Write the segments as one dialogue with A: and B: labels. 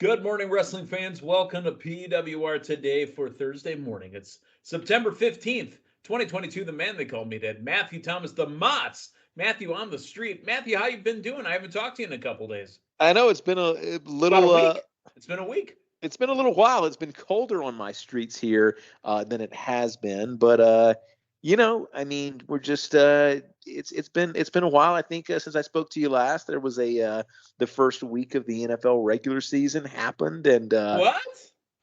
A: Good morning, wrestling fans. Welcome to PWR Today for Thursday morning. It's September 15th, 2022. The man they call Meathead, Matthew Thomas, the M.O.T.S. Matthew on the street. Matthew, how you been doing? I haven't talked to you in a couple days.
B: I know it's been a
A: About
B: little.
A: a week. It's been a week.
B: It's been a little while. It's been colder on my streets here than it has been, but I mean, we're just. It's been a while. I think since I spoke to you last, there was the first week of the NFL regular season happened, and
A: What?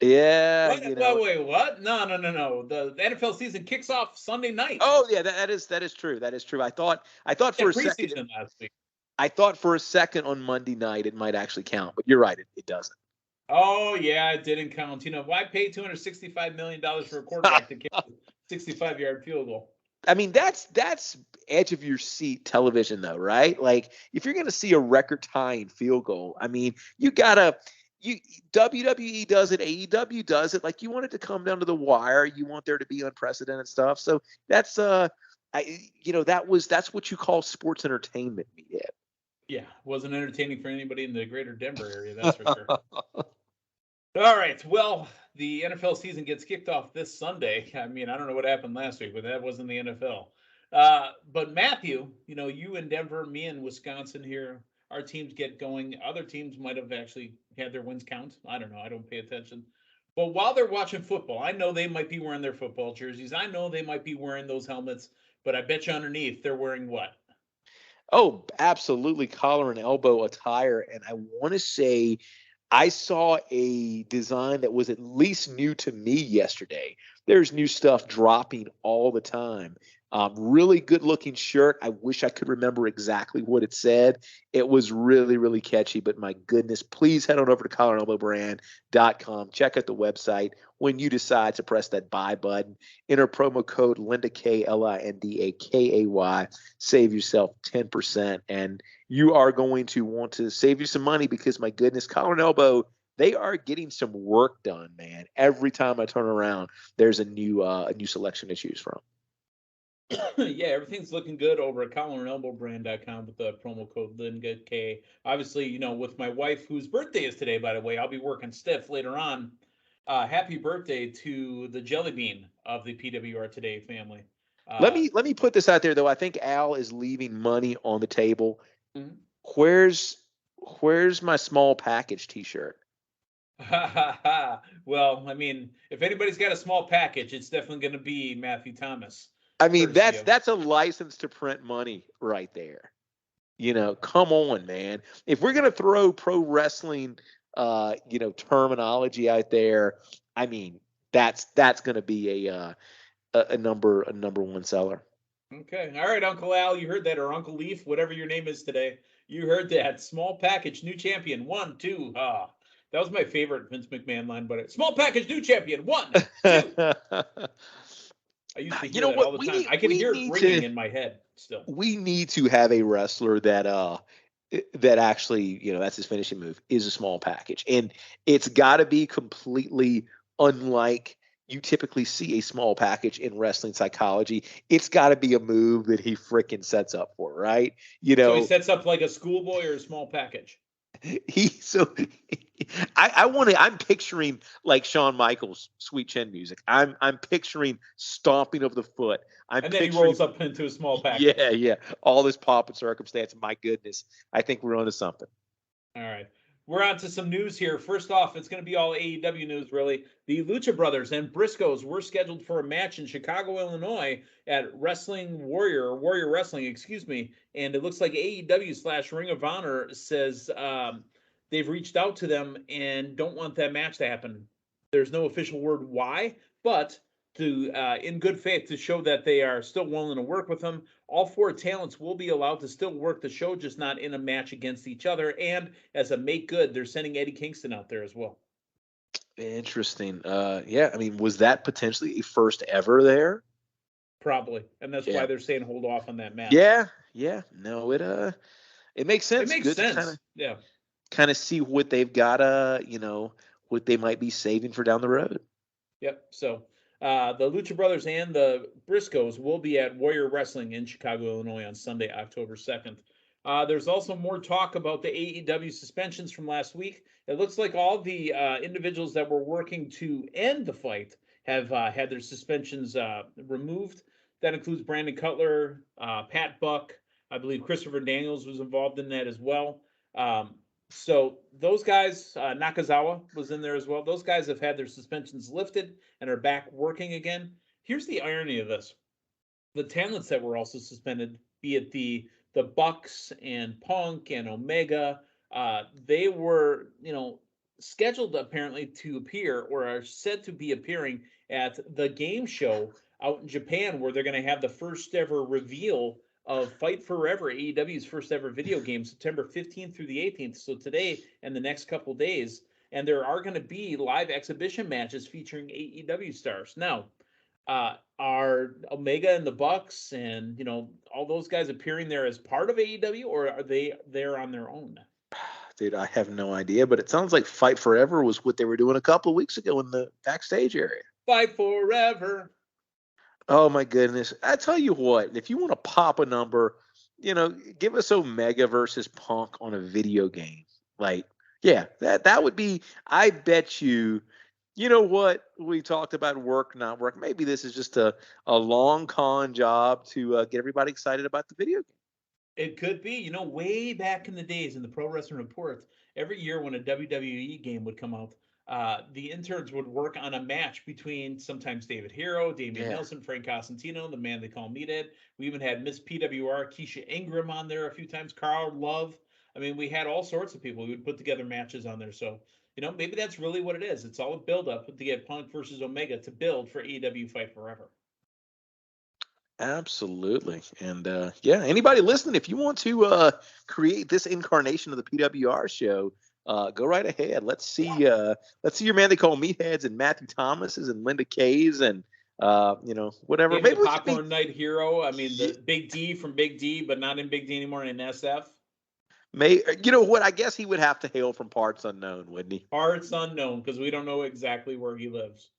B: yeah,
A: Wait, what? No. The NFL season kicks off Sunday night.
B: Oh yeah, that is true. That is true. I thought for a second.
A: Last week.
B: I thought for a second on Monday night it might actually count, but you're right, it doesn't.
A: Oh yeah, it didn't count. Why pay $265 million for a quarterback to kick a 65-yard field goal?
B: I mean, that's edge of your seat television, though, right? Like, if you're going to see a record-tying field goal, I mean, WWE does it, AEW does it. Like, you want it to come down to the wire. You want there to be unprecedented stuff. So that's that's what you call sports entertainment, Meathead.
A: Yeah, wasn't entertaining for anybody in the greater Denver area, that's for sure. All right, well, the NFL season gets kicked off this Sunday. I mean, I don't know what happened last week, but that wasn't the NFL. But Matthew, you in Denver, me in Wisconsin here, our teams get going. Other teams might have actually had their wins count. I don't know. I don't pay attention. But while they're watching football, I know they might be wearing their football jerseys. I know they might be wearing those helmets, but I bet you underneath they're wearing what?
B: Oh, absolutely, collar and elbow attire. And I want to say I saw a design that was at least new to me yesterday. There's new stuff dropping all the time. Really good looking shirt. I wish I could remember exactly what it said. It was really, really catchy, but my goodness, please head on over to collarandelbowbrand.com. Check out the website. When you decide to press that buy button, enter promo code Linda K, LINDAKAY. Save yourself 10%. And you are going to want to save you some money because, my goodness, Collar and Elbow, they are getting some work done, man. Every time I turn around, there's a new selection to choose from.
A: Yeah, everything's looking good over at collarandelbowbrand.com with the promo code LindaK. Obviously, with my wife, whose birthday is today, by the way, I'll be working stiff later on. Happy birthday to the Jelly Bean of the PWR Today family.
B: Let me put this out there, though. I think Al is leaving money on the table.
A: Mm-hmm.
B: Where's my small package T-shirt?
A: Well, I mean, if anybody's got a small package, it's definitely going to be Matthew Thomas.
B: I mean, that's a license to print money right there. Come on, man. If we're going to throw pro wrestling, terminology out there, I mean, that's going to be a number one seller.
A: Okay. All right, Uncle Al, you heard that, or Uncle Leaf, whatever your name is today. You heard that. Small package, new champion. 1, 2. That was my favorite Vince McMahon line, but small package, new champion. 1, 2. I used to hear that all the time. I can hear it ringing in my head still.
B: We need to have a wrestler that actually, that's his finishing move, is a small package. And it's got to be completely unlike you typically see a small package in wrestling psychology. It's got to be a move that he freaking sets up for, right?
A: So he sets up like a schoolboy or a small package.
B: I'm picturing like Shawn Michaels' Sweet Chin music. I'm picturing stomping of the foot.
A: And then he rolls up into a small package.
B: Yeah. All this pomp and circumstance. My goodness. I think we're onto something.
A: All right. We're on to some news here. First off, it's going to be all AEW news, really. The Lucha Brothers and Briscoes were scheduled for a match in Chicago, Illinois at Warrior Wrestling, and it looks like AEW / Ring of Honor says they've reached out to them and don't want that match to happen. There's no official word why, but to in good faith to show that they are still willing to work with them. All 4 talents will be allowed to still work the show, just not in a match against each other. And as a make good, they're sending Eddie Kingston out there as well.
B: Interesting. Yeah, I mean, was that potentially a first ever there?
A: Probably, and that's why they're saying hold off on that match.
B: Yeah. No, it makes sense.
A: It makes sense.
B: Kind of see what they've got. What they might be saving for down the road.
A: Yep. So. The Lucha Brothers and the Briscoes will be at Warrior Wrestling in Chicago, Illinois on Sunday, October 2nd. There's also more talk about the AEW suspensions from last week. It looks like all the individuals that were working to end the fight have had their suspensions removed. That includes Brandon Cutler, Pat Buck. I believe Christopher Daniels was involved in that as well. So those guys, Nakazawa was in there as well. Those guys have had their suspensions lifted and are back working again. Here's the irony of this: the talents that were also suspended, be it the Bucks and Punk and Omega, they were scheduled apparently to appear or are said to be appearing at the game show out in Japan, where they're going to have the first ever reveal of Fight Forever, AEW's first ever video game, September 15th through the 18th. So today and the next couple days, and there are going to be live exhibition matches featuring AEW stars. Now, are Omega and the Bucks and all those guys appearing there as part of AEW, or are they there on their own?
B: Dude, I have no idea, but it sounds like Fight Forever was what they were doing a couple of weeks ago in the backstage area.
A: Fight Forever.
B: Oh my goodness. I tell you what, if you want to pop a number, give us Omega versus Punk on a video game. Like, yeah, that would be, I bet you know what? We talked about work, not work. Maybe this is just a long con job to get everybody excited about the video game.
A: It could be. Way back in the days in the Pro Wrestling Report, every year when a WWE game would come out, the interns would work on a match between sometimes David Hero, Damian Nelson, Frank Cosentino, the man they call Meathead. We even had Miss PWR, Keisha Ingram on there a few times, Carl Love. I mean, we had all sorts of people. We would put together matches on there. So, maybe that's really what it is. It's all a build-up to get Punk versus Omega to build for AEW Fight Forever.
B: Absolutely. And anybody listening, if you want to create this incarnation of the PWR show, go right ahead. Let's see your man they call Meatheads and Matthew Thomas's and Linda K's and whatever.
A: Maybe the Popcorn Night Hero. I mean, the Big D from Big D, but not in Big D anymore, in SF.
B: I guess he would have to hail from parts unknown, wouldn't he?
A: Parts unknown, because we don't know exactly where he lives.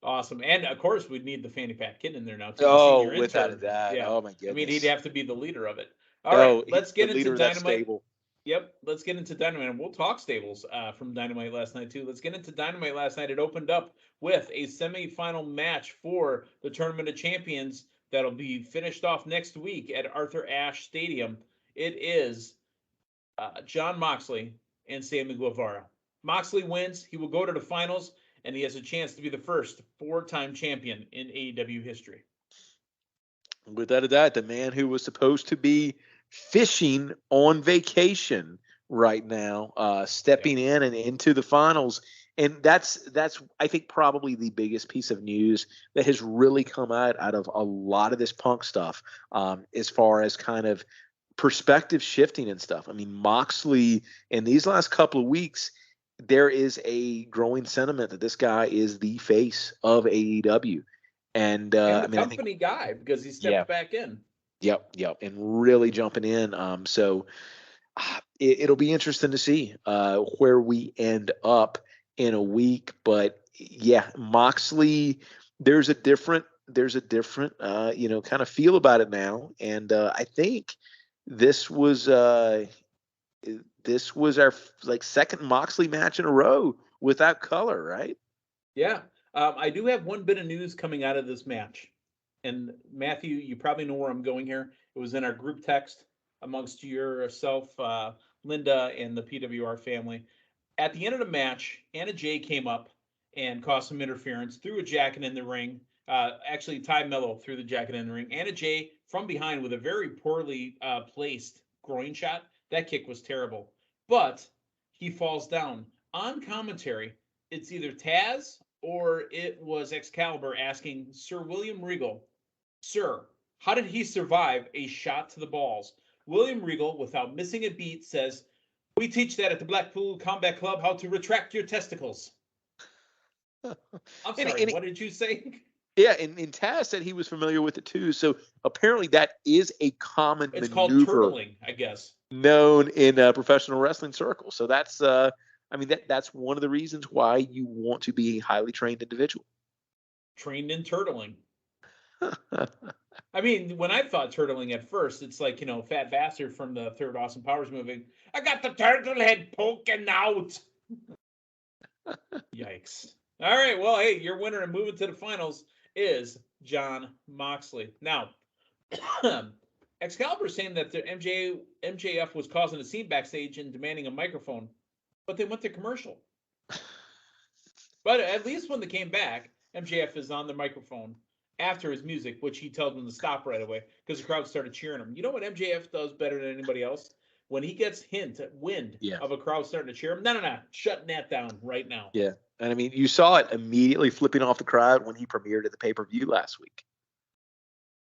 A: Awesome. And of course, we'd need the Fanny Pack Kid in there now, too.
B: Oh, without a doubt. Yeah. Oh, my goodness.
A: I mean, he'd have to be the leader of it. All right, let's get into Dynamite. Yep, let's get into Dynamite. And we'll talk stables from Dynamite last night, too. Let's get into Dynamite last night. It opened up with a semifinal match for the Tournament of Champions that'll be finished off next week at Arthur Ashe Stadium. It is Jon Moxley and Sammy Guevara. Moxley wins. He will go to the finals, and he has a chance to be the first 4-time champion in AEW history.
B: Without a doubt, the man who was supposed to be fishing on vacation right now, stepping in and into the finals. And that's I think probably the biggest piece of news that has really come out of a lot of this Punk stuff, as far as kind of perspective shifting and stuff. I mean, Moxley in these last couple of weeks, there is a growing sentiment that this guy is the face of AEW. And
A: company guy, because he stepped back in.
B: Yep. And really jumping in. So it'll be interesting to see where we end up in a week. But yeah, Moxley, there's a different kind of feel about it now. And I think this was our second Moxley match in a row without color, right?
A: Yeah. I do have one bit of news coming out of this match. And Matthew, you probably know where I'm going here. It was in our group text amongst yourself, Linda, and the PWR family. At the end of the match, Anna Jay came up and caused some interference, threw a jacket in the ring. Actually, Ty Mello threw the jacket in the ring. Anna Jay from behind with a very poorly placed groin shot. That kick was terrible. But he falls down. On commentary, it's either Taz or it was Excalibur asking Sir William Regal, "Sir, how did he survive a shot to the balls?" William Regal, without missing a beat, says, "We teach that at the Blackpool Combat Club, how to retract your testicles." I'm sorry, what did you say?
B: Yeah, and Taz said he was familiar with it too. So apparently that is a common maneuver. It's
A: called turtling, I guess.
B: Known in professional wrestling circles. So that's that's one of the reasons why you want to be a highly trained individual.
A: Trained in turtling. I mean, when I thought turtling at first, it's like, Fat Bastard from the third Austin Powers movie. I got the turtle head poking out. Yikes. All right, well, hey, your winner and moving to the finals is Jon Moxley. Now, Excalibur saying that the MJF was causing a scene backstage and demanding a microphone, but they went to commercial. But at least when they came back, MJF is on the microphone after his music, which he tells them to stop right away because the crowd started cheering him. You know what MJF does better than anybody else? When he gets wind of a crowd starting to cheer him, no, shutting that down right now.
B: Yeah. And I mean, you saw it immediately flipping off the crowd when he premiered at the pay-per-view last week.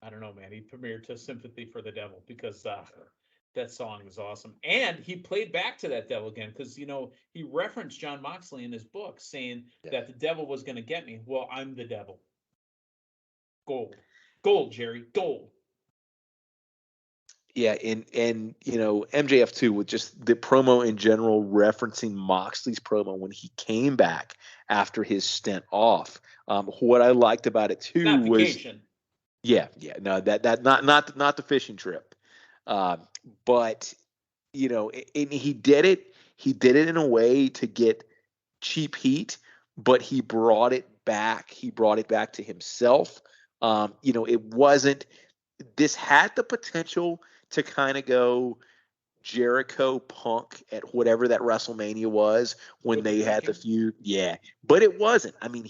A: I don't know, man. He premiered to Sympathy for the Devil because that song was awesome. And he played back to that devil again because, he referenced Jon Moxley in his book saying that the devil was going to get me. Well, I'm the devil. Gold. Gold, Jerry. Gold.
B: Yeah, and MJF too, with just the promo in general referencing Moxley's promo when he came back after his stint off. What I liked about it too
A: Not
B: was
A: vacation.
B: Yeah, no, that not the fishing trip, but and he did it. He did it in a way to get cheap heat, but he brought it back. He brought it back to himself. It wasn't. This had the potential to kind of go Jericho Punk at whatever that WrestleMania was when they had the feud. Yeah, but it wasn't. I mean,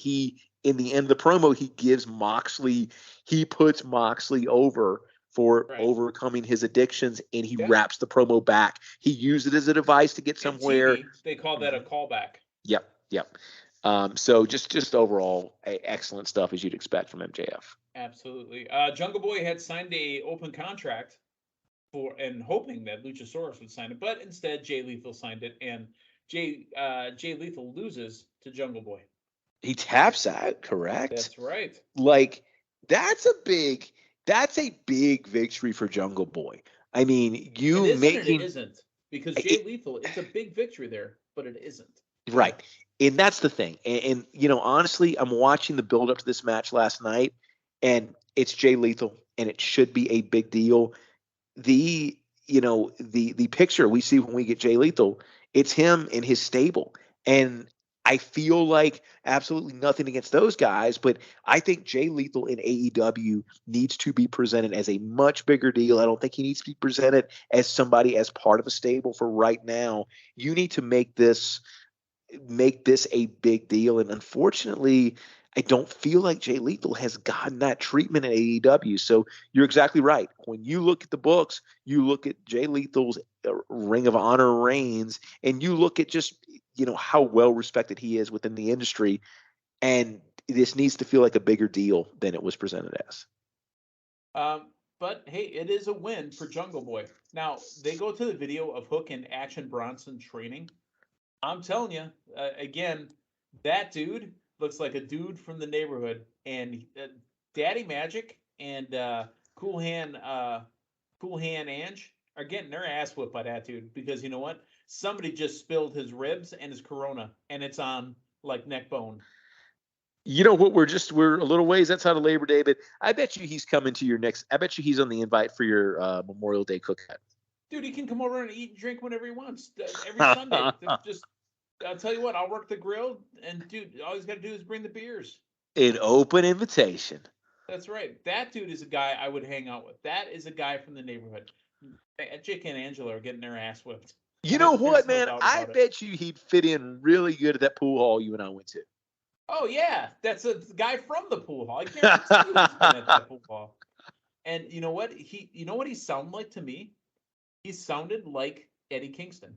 B: in the end of the promo, he puts Moxley over for overcoming his addictions, and he wraps the promo back. He used it as a device to get somewhere.
A: TV, they call that a callback.
B: Yep. So just overall, excellent stuff as you'd expect from MJF.
A: Absolutely. Jungle Boy had signed a open contract and hoping that Luchasaurus would sign it, but instead Jay Lethal signed it, and Jay Lethal loses to Jungle Boy.
B: He taps out, correct?
A: That's right.
B: Like that's a big victory for Jungle Boy. I mean,
A: it isn't because Jay Lethal, it's a big victory there, but it isn't.
B: Right. And that's the thing. And honestly, I'm watching the build up to this match last night, and it's Jay Lethal, and it should be a big deal. The picture we see when we get Jay Lethal, it's him in his stable. And I feel like absolutely nothing against those guys, but I think Jay Lethal in AEW needs to be presented as a much bigger deal. I don't think he needs to be presented as somebody as part of a stable for right now. You need to make this a big deal. And unfortunately, I don't feel like Jay Lethal has gotten that treatment in AEW. So you're exactly right. When you look at the books, you look at Jay Lethal's Ring of Honor reigns, and you look at just, how well respected he is within the industry. And this needs to feel like a bigger deal than it was presented as.
A: But hey, it is a win for Jungle Boy. Now, they go to the video of Hook and Action Bronson training. I'm telling you, again, that dude looks like a dude from the neighborhood, and Daddy Magic and Cool Hand Ange are getting their ass whipped by that dude because you know what? Somebody just spilled his ribs and his Corona, and it's on like neck bone.
B: You know what? We're a little ways outside of Labor Day, but I bet you he's coming to your next. I bet you he's on the invite for your Memorial Day cookout.
A: Dude, he can come over and eat and drink whenever he wants. Every Sunday. I'll tell you what, I'll work the grill, and dude, all he's got to do is bring the beers.
B: An open invitation.
A: That's right. That dude is a guy I would hang out with. That is a guy from the neighborhood. Jake and Angela are getting their ass whipped.
B: You know what, man? I bet you he'd fit in really good at that pool hall you and I went to.
A: Oh, yeah. That's a guy from the pool hall. I guarantee he's been at that pool hall. And you know what? You know what he sounded like to me? He sounded like Eddie Kingston.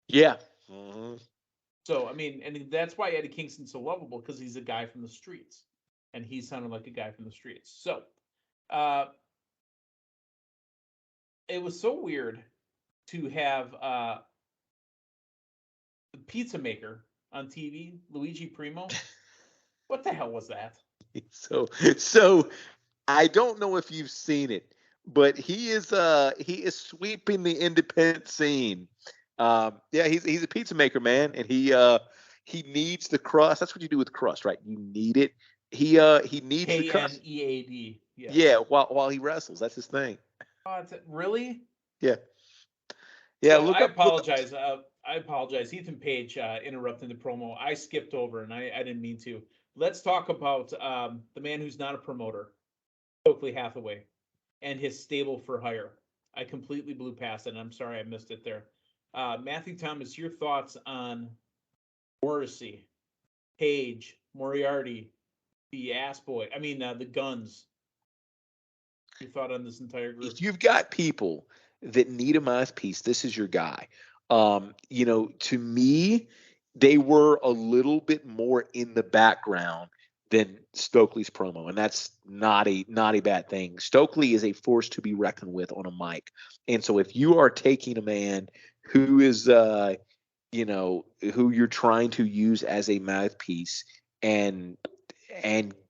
B: Yeah. Mm-hmm.
A: So, I mean, and that's why Eddie Kingston's so lovable, because he's a guy from the streets. And he sounded like a guy from the streets. So, it was so weird to have the pizza maker on TV, Luigi Primo. What the hell was that?
B: So I don't know if you've seen it, but he is sweeping the independent scene. He's a pizza maker, man, and he needs the crust. That's what you do with crust, right? You knead it. He needs to cuss.
A: K-N-E-A-D. Yes.
B: Yeah, while he wrestles, that's his thing.
A: Really?
B: Yeah, yeah.
A: So
B: Look
A: I
B: up. Look up.
A: apologize. I apologize. Ethan Page interrupting the promo. I skipped over, and I didn't mean to. Let's talk about the man who's not a promoter, Stokely Hathaway, and his stable for hire. I completely blew past it, and I'm sorry I missed it there. Matthew Thomas, your thoughts on Morrissey, Page, Moriarty, the ass boy. I mean, the Guns. Your thought on this entire group?
B: If you've got people that need a mouthpiece, this is your guy. To me, they were a little bit more in the background than Stokely's promo, and that's not a bad thing. Stokely is a force to be reckoned with on a mic, and so if you are taking a man who is, who you're trying to use as a mouthpiece and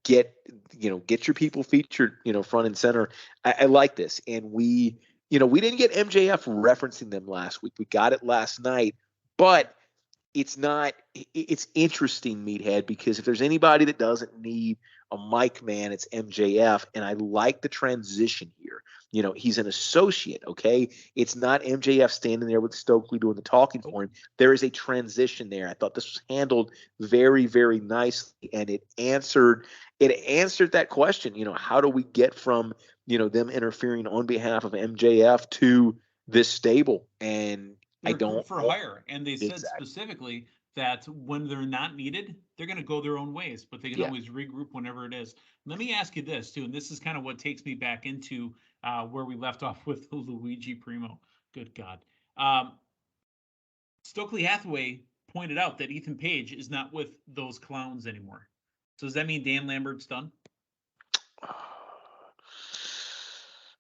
B: get your people featured, front and center. I like this, and we didn't get MJF referencing them last week. We got it last night, but it's interesting, Meathead, because if there's anybody that doesn't need a mic man, it's MJF. And I like the transition here. He's an associate, okay? It's not MJF standing there with Stokely doing the talking for him. There is a transition there. I thought this was handled very, very nicely, and it answered that question. How do we get from, them interfering on behalf of MJF to this stable? And
A: they're group for hire, and they said
B: Exactly.
A: specifically that when they're not needed, they're going to go their own ways, but they can always regroup whenever it is. Let me ask you this too, and this is kind of what takes me back into where we left off with Luigi Primo. Good God. Stokely Hathaway pointed out that Ethan Page is not with those clowns anymore. So does that mean Dan Lambert's done?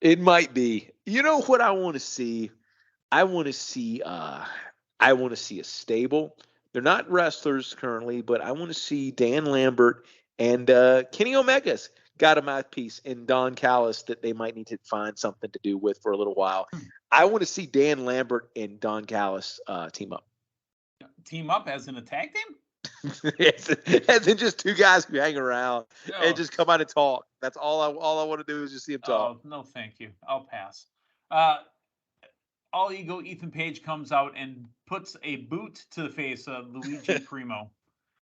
B: It might be. You know what I want to see? I want to see a stable. They're not wrestlers currently, but I want to see Dan Lambert and Kenny Omega's got a mouthpiece in Don Callis that they might need to find something to do with for a little while. I want to see Dan Lambert and Don Callis team up.
A: Team up as in a tag team?
B: As in just two guys who hang around and just come out and talk. That's all I want to do is just see them talk.
A: Oh, no, thank you. I'll pass. All ego Ethan Page comes out and puts a boot to the face of Luigi Primo.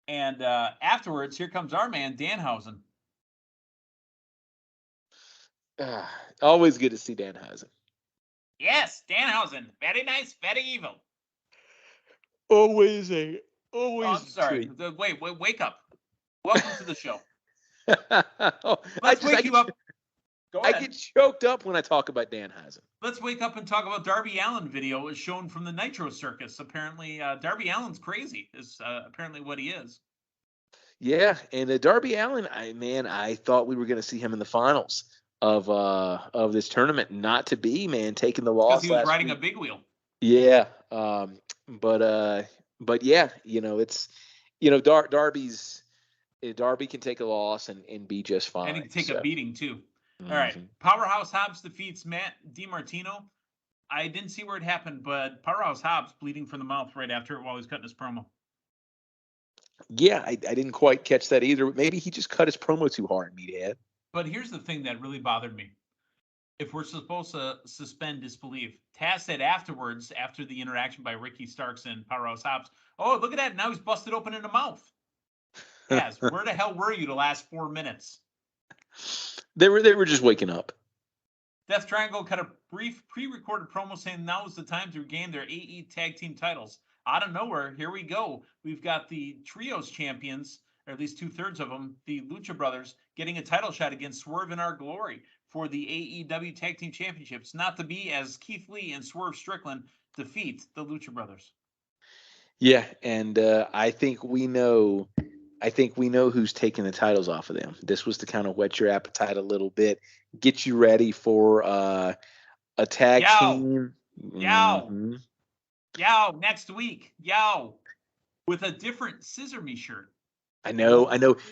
A: And afterwards, here comes our man, Danhausen.
B: Always good to see Danhausen.
A: Yes, Danhausen. Very nice, very evil.
B: Always
A: I'm sorry. Wait, wake up. Welcome to the show.
B: Let's
A: wake you up. Go ahead.
B: I get choked up when I talk about Danhausen.
A: Let's wake up and talk about Darby Allin video is shown from the Nitro Circus. Apparently, Darby Allin's crazy is apparently what he is.
B: Yeah, and Darby Allin, I thought we were going to see him in the finals of this tournament. Not to be, man, taking the loss.
A: Because he was riding a big wheel.
B: Yeah, but yeah, it's Darby can take a loss and be just fine.
A: And he can take a beating too. All right. Powerhouse Hobbs defeats Matt DiMartino. I didn't see where it happened, but Powerhouse Hobbs bleeding from the mouth right after it while he's cutting his promo.
B: Yeah, I didn't quite catch that either. Maybe he just cut his promo too hard, Meathead.
A: But here's the thing that really bothered me. If we're supposed to suspend disbelief, Taz said afterwards, after the interaction by Ricky Starks and Powerhouse Hobbs, oh, look at that. Now he's busted open in the mouth. Taz, where the hell were you the last 4 minutes?
B: They were just waking up.
A: Death Triangle cut a brief pre-recorded promo saying now is the time to regain their AE tag team titles. Out of nowhere, here we go. We've got the Trios champions, or at least 2/3 of them, the Lucha Brothers, getting a title shot against Swerve in Our Glory for the AEW Tag Team Championships. Not to be as Keith Lee and Swerve Strickland defeat the Lucha Brothers.
B: Yeah, and I think we know who's taking the titles off of them. This was to kind of whet your appetite a little bit, get you ready for a tag team.
A: Yow, next week. Yow. With a different Scissor Me shirt.
B: I know.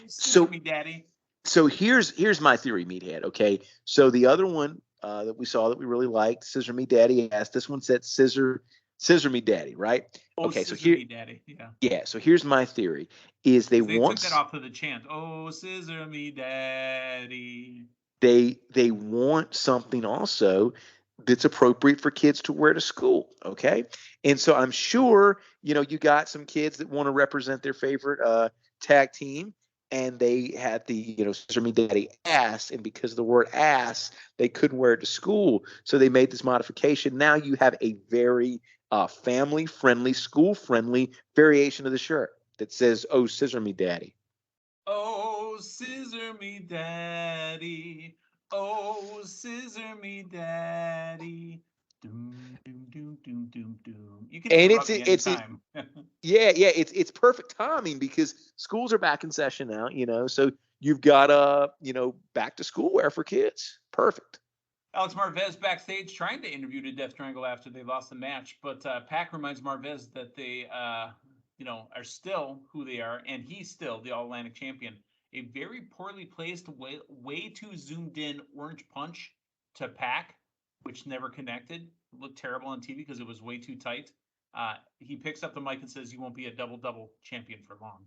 A: Scissor Me, Daddy.
B: So here's my theory, Meathead. Okay, so the other one that we saw that we really liked, Scissor Me Daddy Ass. This one said Scissor Scissor Me Daddy, right?
A: Oh,
B: Okay, so
A: Scissor Me Daddy. Yeah.
B: yeah, so here's my theory: is
A: They took that off of the chant. Oh, Scissor Me Daddy.
B: they want something also that's appropriate for kids to wear to school. Okay, and so I'm sure you got some kids that want to represent their favorite tag team, and they had the Scissor Me Daddy ass, and because of the word ass, they couldn't wear it to school, so they made this modification. Now you have a very family friendly, school friendly variation of the shirt that says "Oh, Scissor Me Daddy."
A: Oh, scissor me, daddy. Oh, scissor me, daddy. Doom, doom, doom, doom, doom, doom. You can
B: And
A: interrupt me anytime.
B: yeah, it's perfect timing because schools are back in session now, so you've got back to school wear for kids. Perfect.
A: Alex Marvez backstage trying to interview the Death Triangle after they lost the match, but Pac reminds Marvez that they, are still who they are, and he's still the All Atlantic champion. A very poorly placed, way too zoomed in orange punch to Pac, which never connected. It looked terrible on TV because it was way too tight. He picks up the mic and says, "You won't be a double champion for long."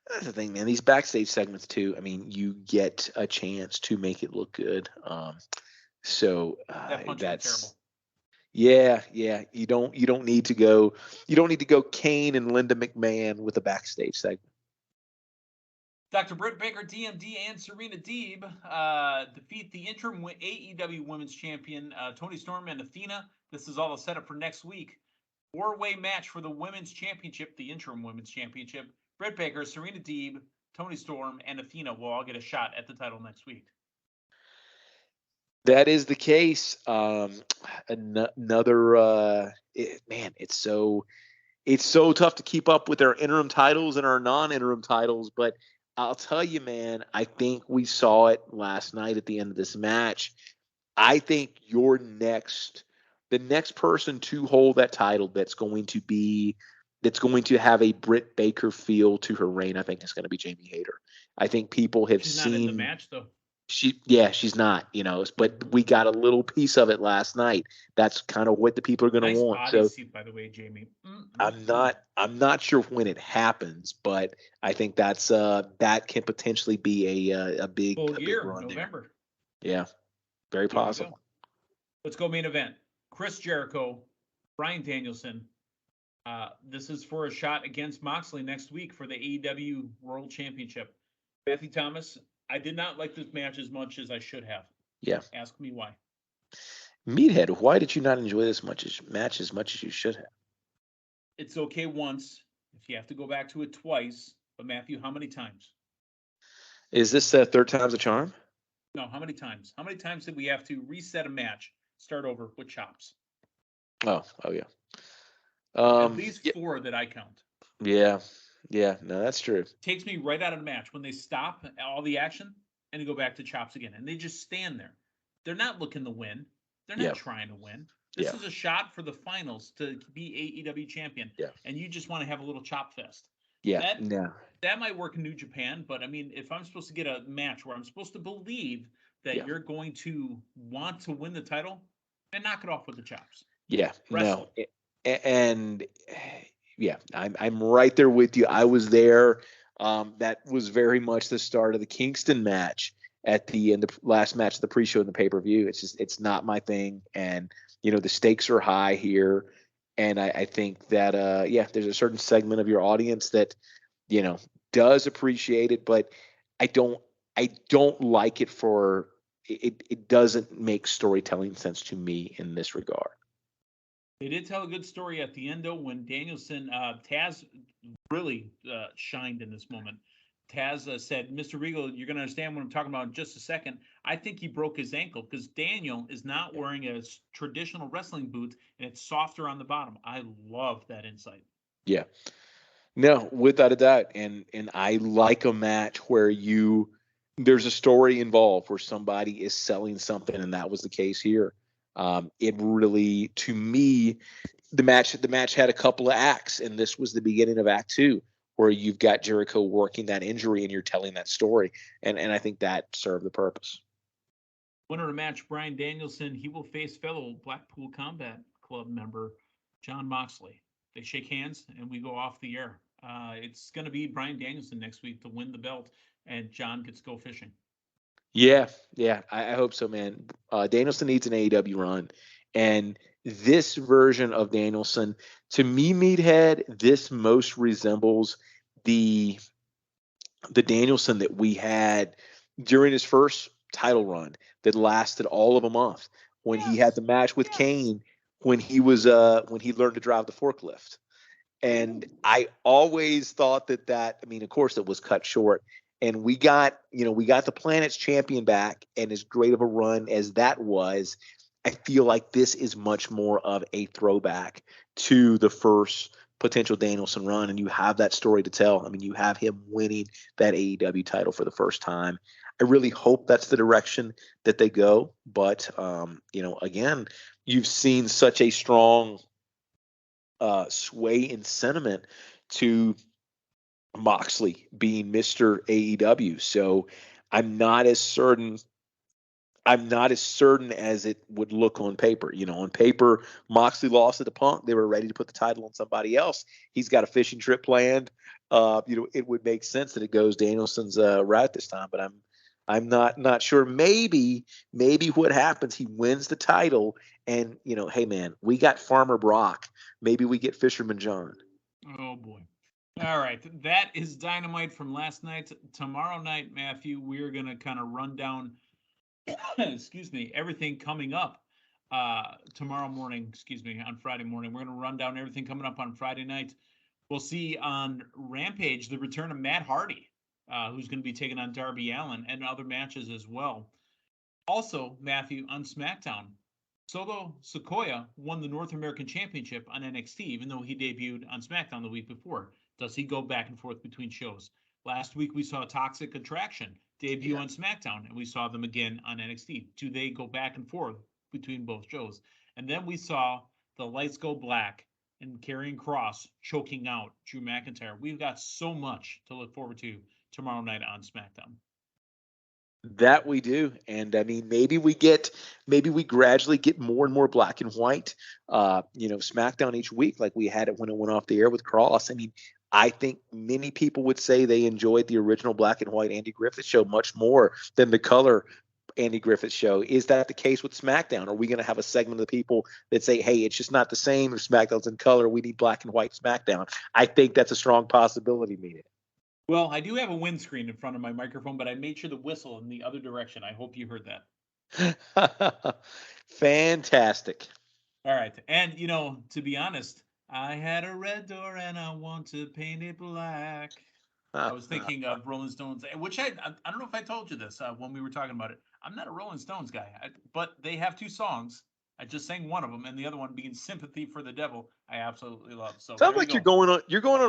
B: That's the thing, man. These backstage segments too. I mean, you get a chance to make it look good. So
A: That punch was terrible.
B: yeah. You don't need to go. You don't need to go Kane and Linda McMahon with a backstage segment.
A: Dr. Britt Baker, DMD, and Serena Deeb defeat the interim AEW Women's Champion Toni Storm and Athena. This is all a setup for next week. Four-way match for the Women's Championship, the interim Women's Championship. Britt Baker, Serena Deeb, Toni Storm, and Athena will all get a shot at the title next week.
B: That is the case. Another man, it's so tough to keep up with our interim titles and our non-interim titles, but I'll tell you, man, I think we saw it last night at the end of this match. I think the next person to hold that title that's going to have a Britt Baker feel to her reign, I think is going to be Jamie Hayter. I think people have
A: She's
B: seen
A: not in the match though.
B: She's not, but we got a little piece of it last night. That's kind of what the people are going to
A: nice
B: want.
A: Body
B: so
A: seat, by the way, Jamie.
B: I'm not sure when it happens, but I think that can potentially be a big
A: full year,
B: big run
A: November.
B: There. Yeah, very possible.
A: Let's go main event. Chris Jericho, Bryan Danielson. This is for a shot against Moxley next week for the AEW World Championship. Matthew Thomas, I did not like this match as much as I should have.
B: Yeah.
A: Ask me why.
B: Meathead, why did you not enjoy this match as much as you should have?
A: It's okay once. If you have to go back to it twice, but Matthew, how many times?
B: Is this the third time's a charm?
A: No, how many times? How many times did we have to reset a match, start over with chops?
B: Oh yeah.
A: At least 4 that I count.
B: Yeah, no, that's true.
A: Takes me right out of the match when they stop all the action and they go back to chops again, and they just stand there. They're not looking to win. They're not trying to win. This is a shot for the finals to be AEW champion, and you just want to have a little chop fest.
B: Yeah,
A: that might work in New Japan, but I mean, if I'm supposed to get a match where I'm supposed to believe that you're going to want to win the title, and knock it off with the chops.
B: Yeah,
A: Wrestle.
B: No, and yeah, I'm right there with you. I was there. That was very much the start of the Kingston match at the end, the last match of the pre-show and the pay-per-view. It's not my thing, and the stakes are high here, and I think that there's a certain segment of your audience that does appreciate it, but I don't like it for it doesn't make storytelling sense to me in this regard.
A: They did tell a good story at the end, though, when Danielson, Taz really shined in this moment. Taz said, "Mr. Regal, you're going to understand what I'm talking about in just a second. I think he broke his ankle because Daniel is not wearing a traditional wrestling boot, and it's softer on the bottom." I love that insight.
B: Yeah. No, without a doubt. And I like a match where there's a story involved where somebody is selling something, and that was the case here. It really, to me, the match had a couple of acts, and this was the beginning of Act 2, where you've got Jericho working that injury and you're telling that story, and I think that served the purpose.
A: Winner of the match, Bryan Danielson. He will face fellow Blackpool Combat Club member John Moxley. They shake hands and we go off the air. It's going to be Bryan Danielson next week to win the belt, and John gets to go fishing.
B: Yeah, yeah, I hope so, man. Danielson needs an AEW run, and this version of Danielson, to me, Meathead, this most resembles the Danielson that we had during his first title run that lasted all of a month when he had the match with Kane when he learned to drive the forklift. And I always thought that I mean, of course, it was cut short. And we got the Planet's champion back, and as great of a run as that was, I feel like this is much more of a throwback to the first potential Danielson run, and you have that story to tell. I mean, you have him winning that AEW title for the first time. I really hope that's the direction that they go. But again, you've seen such a strong sway in sentiment to Moxley being Mr. AEW. So I'm not as certain as it would look on paper. On paper, Moxley lost it to Punk. They were ready to put the title on somebody else. He's got a fishing trip planned. It would make sense that it goes Danielson's route this time, but I'm not sure. Maybe what happens, he wins the title, and hey man, we got Farmer Brock. Maybe we get Fisherman John.
A: Oh boy. All right, that is Dynamite from last night. Tomorrow night, Matthew, we're going to kind of run down excuse me, everything coming up tomorrow morning, on Friday morning. We're going to run down everything coming up on Friday night. We'll see on Rampage the return of Matt Hardy, who's going to be taking on Darby Allin, and other matches as well. Also, Matthew, on SmackDown, Solo Sikoa won the North American Championship on NXT, even though he debuted on SmackDown the week before. Does he go back and forth between shows? Last week we saw Toxic Attraction debut on SmackDown, and we saw them again on NXT. Do they go back and forth between both shows? And then we saw the Lights Go Black and Karrion Kross choking out Drew McIntyre. We've got so much to look forward to tomorrow night on SmackDown.
B: That we do. And I mean, maybe we gradually get more and more black and white, SmackDown each week, like we had it when it went off the air with Kross. I mean, I think many people would say they enjoyed the original black and white Andy Griffith show much more than the color Andy Griffith show. Is that the case with SmackDown? Are we going to have a segment of the people that say, hey, it's just not the same if SmackDown's in color, we need black and white SmackDown? I think that's a strong possibility, Meathead.
A: Well, I do have a windscreen in front of my microphone, but I made sure to whistle in the other direction. I hope you heard
B: that. Fantastic.
A: All right. And, to be honest, I had a red door and I want to paint it black. I was thinking of Rolling Stones, which I don't know if I told you this when we were talking about it. I'm not a Rolling Stones guy, but they have two songs. I just sang one of them, and the other one being "Sympathy for the Devil." I absolutely love. So
B: sounds like you're going on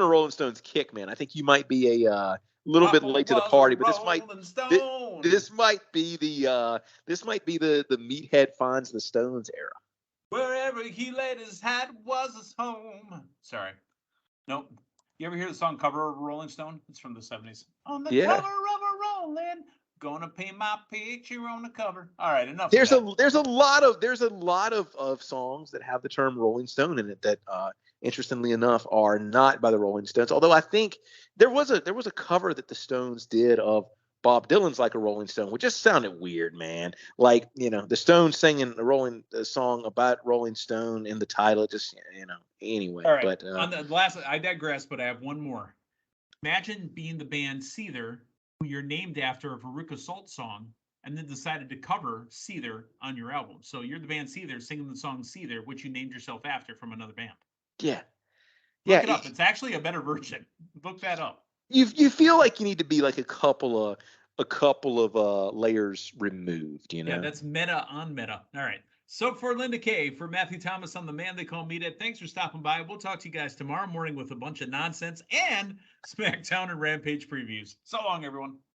B: a Rolling Stones kick, man. I think you might be a little bit late to the party, but this might be the Meathead finds the Stones era.
A: Wherever he laid his hat was his home. Sorry, nope. You ever hear the song cover of Rolling Stone? It's from the 70s. On the cover of a Rolling. Gonna paint my picture on the cover. All right, enough.
B: There's a lot of songs that have the term Rolling Stone in it that, interestingly enough, are not by the Rolling Stones. Although I think there was a cover that the Stones did of Bob Dylan's "Like a Rolling Stone," which just sounded weird, man. Like the Stones singing a song about Rolling Stone in the title. Just anyway.
A: All right.
B: But
A: on the last, I digress, but I have one more. Imagine being the band Seether, who you're named after a Veruca Salt song, and then decided to cover Seether on your album. So you're the band Seether singing the song Seether, which you named yourself after from another band.
B: Yeah.
A: Look it up. It's actually a better version. Look that up.
B: You feel like you need to be like a couple of layers removed,
A: Yeah, that's meta on meta. All right. So for Linda Kay, for Matthew Thomas, I'm the man they call Meathead. Thanks for stopping by. We'll talk to you guys tomorrow morning with a bunch of nonsense and SmackDown and Rampage previews. So long, everyone.